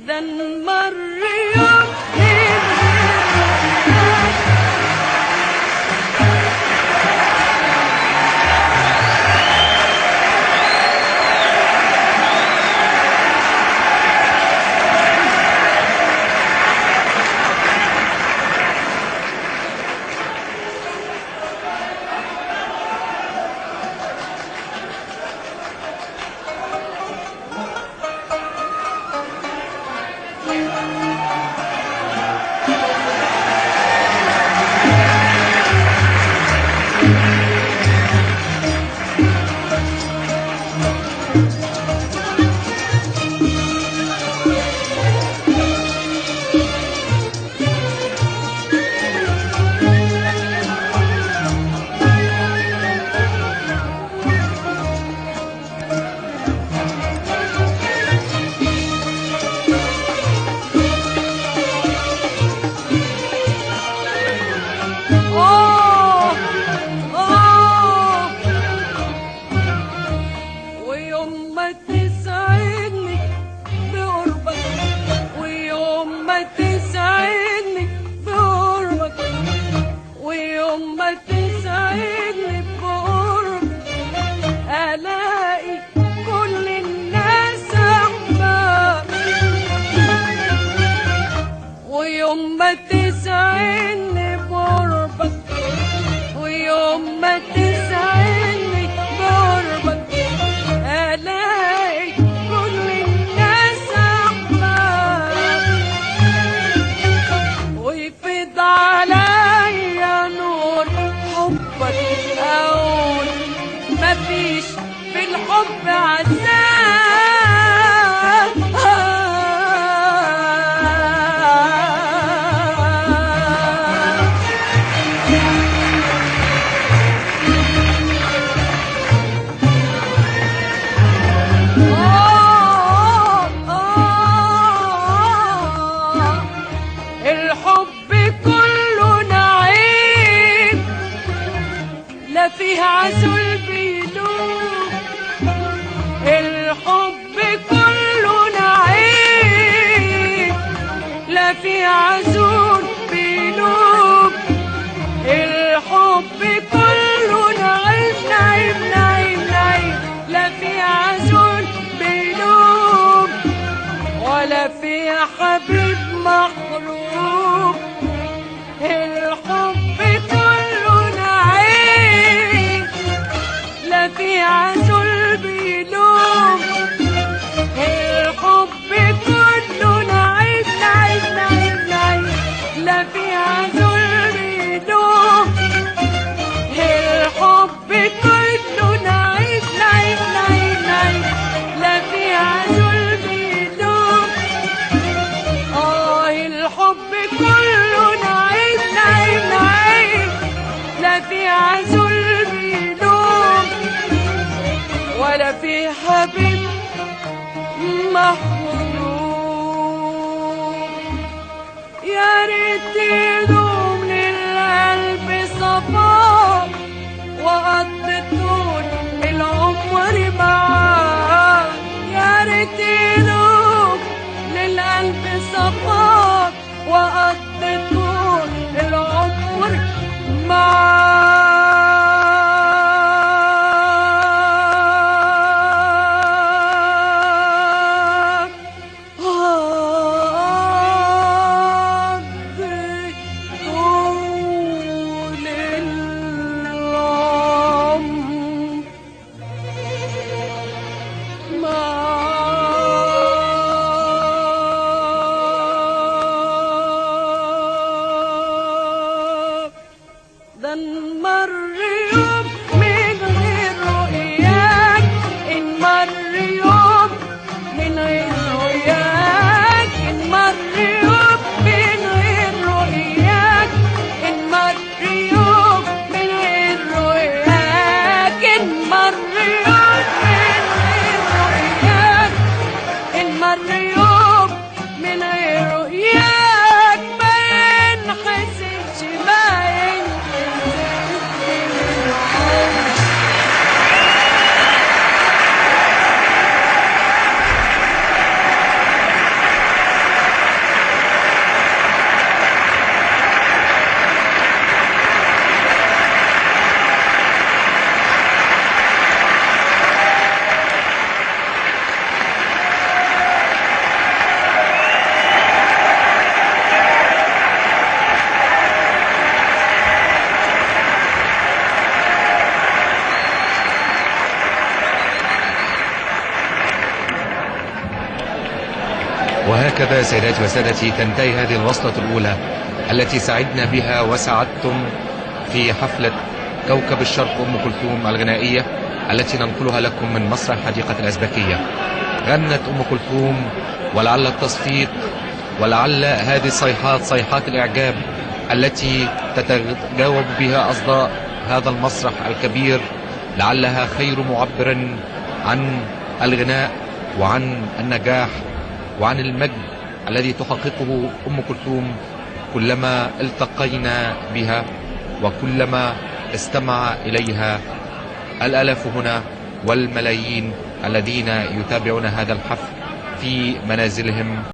ده نمر يوم مفيش في الحب عذاب. الحب كله نعيم، لا فيه عسل بيدوب. الحب كله نعيم، لا فيه عسل بيدوب. الحب كله نعيم نعيم نعيم نعيم، لا فيه عسل بيدوب ولا فيه حبيب مخلوق. الحب كله نعيم، لا فيه عسل بيدوب. الحب كله نعيم نعيم نعيم نعيم، لا فيه عسل بيدوب. الحب كله نعيم نعيم نعيم نعيم، لا فيه عسل بيدوب. الحب كله نعيم نعيم نعيم، لا فيه عسل بيدوب ولا فيه حبيب مخلوق. يا ريت يدوم للقلب صفاء وقضي طول العمر معاه. يا ريت يدوم للقلب صفاء وقضي طول العمر معاه. وهكذا سيداتي وسادتي تنتهي هذه الوصلة الأولى التي سعدنا بها وسعدتم في حفلة كوكب الشرق أم كلثوم الغنائية التي ننقلها لكم من مسرح حديقة الأزبكية. غنت أم كلثوم، ولعل التصفيق ولعل هذه الصيحات صيحات الإعجاب التي تتجاوب بها أصداء هذا المسرح الكبير لعلها خير معبر عن الغناء وعن النجاح وعن المجد الذي تحققه أم كلثوم كلما التقينا بها وكلما استمع إليها الآلاف هنا والملايين الذين يتابعون هذا الحفل في منازلهم